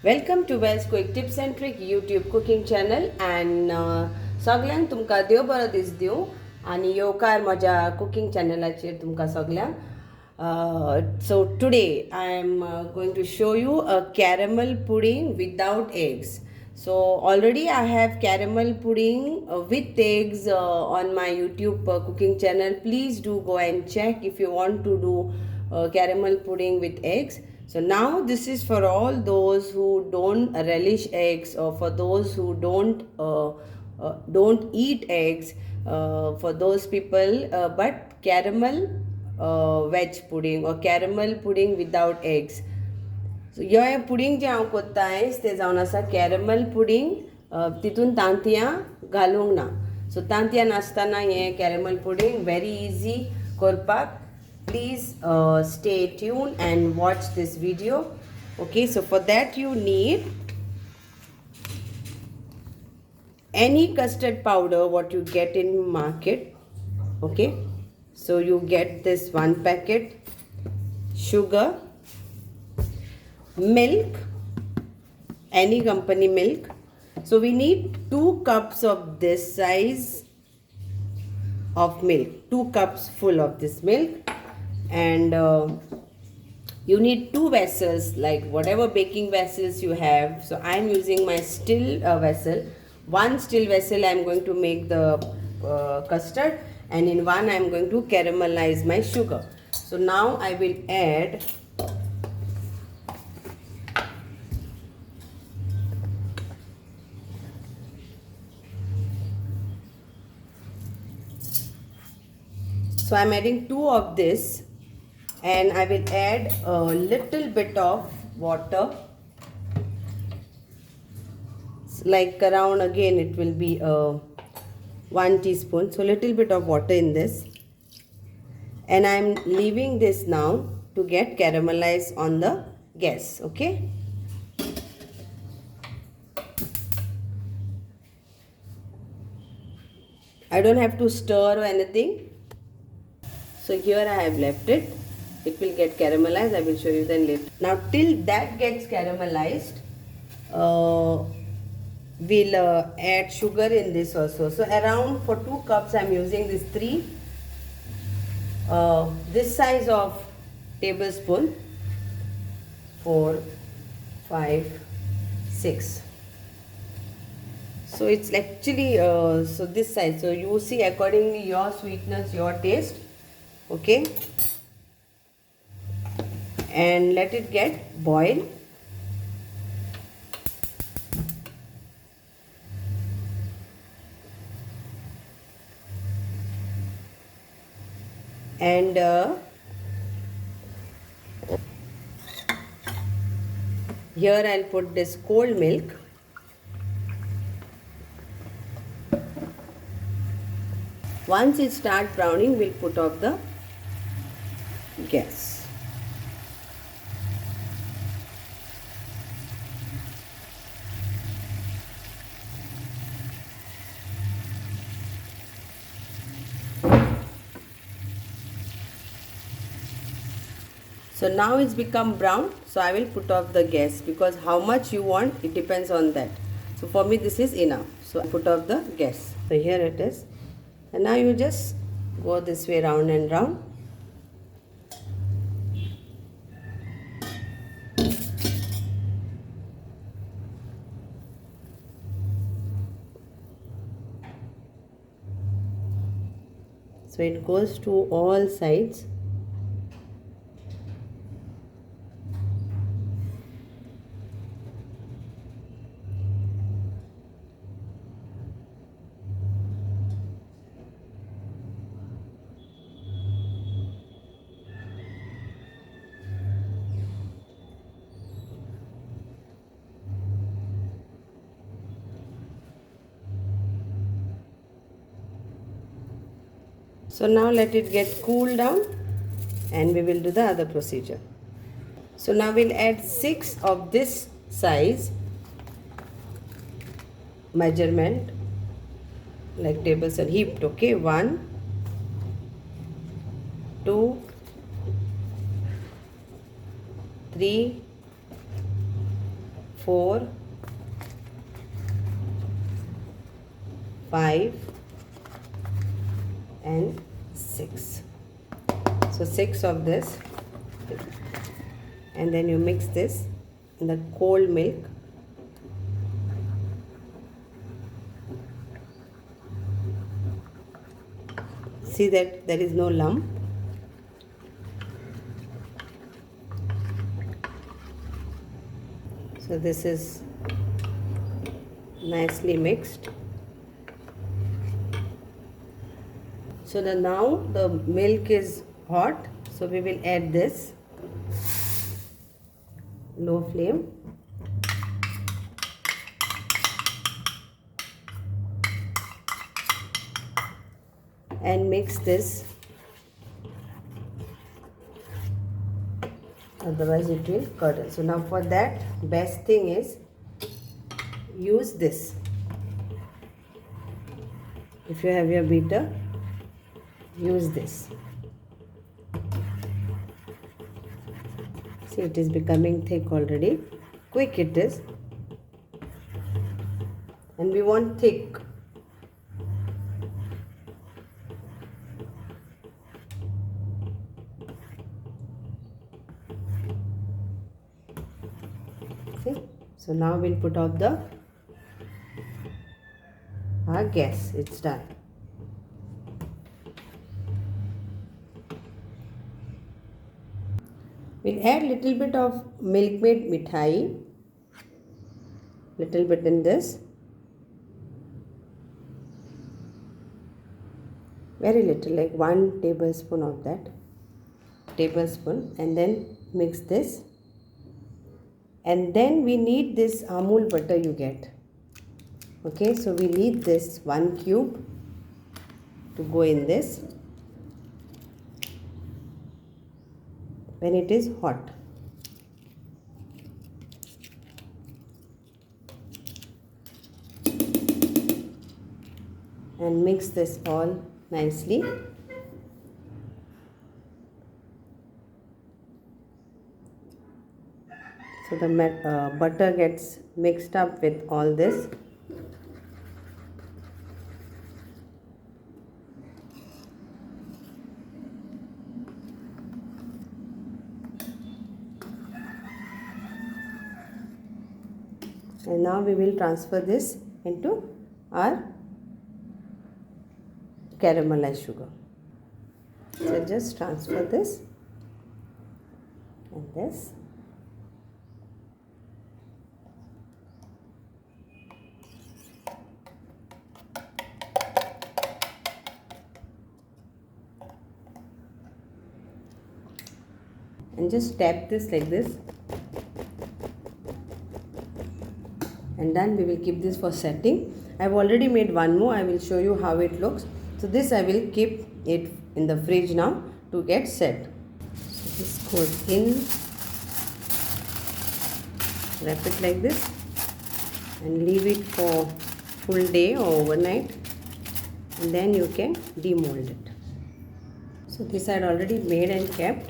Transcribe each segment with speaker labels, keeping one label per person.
Speaker 1: Welcome to Wells Quick Tips and Trick YouTube cooking channel and सगळ्यांक तुमकां देव बरो दीस दिवं आनी येवकार म्हज्या कुकिंग चॅनलाचेर तुमकां सगळ्यांक. So today I am going to show you a caramel pudding without eggs. So already I have caramel pudding with eggs on my YouTube cooking channel. Please do go and check if you want to do caramel pudding with eggs. So now this is for all those who don't relish eggs, or for those who don't eat eggs, for those people, but caramel veg pudding or caramel pudding without eggs. So hey pudding जे हांव कोत्ताय ते जावन आसा caramel pudding. तितून तांतयां घालूंक ना. सो तांतयां नासतना हें कॅरमल पुडिंग व्हेरी इजी करपाक. Please stay tuned and watch this video. Okay, so for that you need any custard powder what you get in market. Okay, so you get this 1 packet, sugar, milk, any company milk. So we need 2 cups of this size of milk, 2 cups full of this milk. And you need 2 vessels, like whatever baking vessels you have. So I am using my still vessel. 1 still vessel I am going to make the custard, and in 1 I am going to caramelize my sugar. So now I will add so I am adding 2 of this, and I will add a little bit of water, like around, again it will be 1 teaspoon. So little bit of water in this, and I am leaving this now to get caramelized on the gas. Okay, I don't have to stir or anything. So here I have left it. It will get caramelized. I will show you then later. Now till that gets caramelized, we'll add sugar in this also. So around, for 2 cups I am using this 3 this size of tablespoon, 4, 5, 6. So it's actually so this size. So you see accordingly your sweetness, your taste. Okay, and let it get boil. And here I'll put this cold milk. Once it starts browning, we'll put off the gas. So now it's become brown, so I will put off the gas, because how much you want, it depends on that. So for me this is enough, so I put off the gas. So here it is, and now you just go this way round and round. So it goes to all sides. So now let it get cooled down, and we will do the other procedure. So now we'll add 6 of this size measurement, like tables are heaped. Okay, 1, 2, 3, 4, 5 and 6. So 6 of this, and then you mix this in the cold milk. See that there is no lump. So this is nicely mixed. So now the milk is hot, so we will add this. Low flame. And mix this, otherwise it will curdle. So now for that, best thing is use this. If you have your beater, use this. See, it is becoming thick already. Quick it is, and we want thick. See? So now we'll put off our gas. It's done. We'll add little bit of Milkmaid mithai, little bit in this, very little, like 1 tablespoon of that, and then mix this. And then we need this Amul butter you get. Okay, so we need this 1 cube to go in this when it is hot. And mix this all nicely. So the butter gets mixed up with all this. And now we will transfer this into our caramelized sugar. So just transfer this and this. And just tap this like this, and then we will keep this for setting. I have already made one more. I will show you how it looks. So this I will keep it in the fridge now to get set. So this goes in, wrap it like this and leave it for full day or overnight, and then you can demold it. So this I had already made and kept.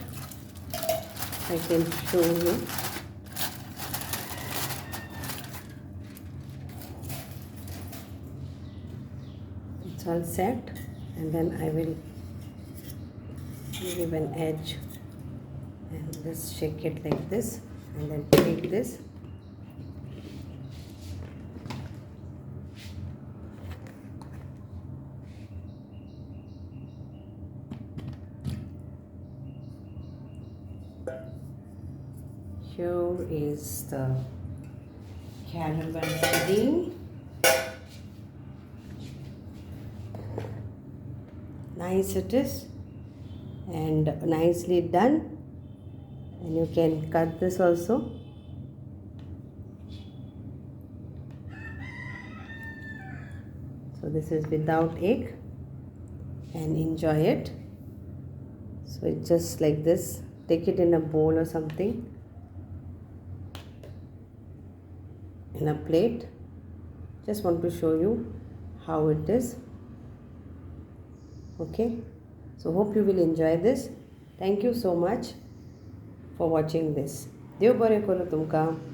Speaker 1: I can show you. It's all set, and then I will give an edge and just shake it like this, and then take this. Here is the caramel pudding. Nice it is, and nicely done. And you can cut this also. So this is without egg, and enjoy it. So it's just like this. Take it in a bowl or something, in a plate. Just want to show you how it is. Okay, so hope you will enjoy this. Thank you so much for watching this. देव बरें करूं तुमकां.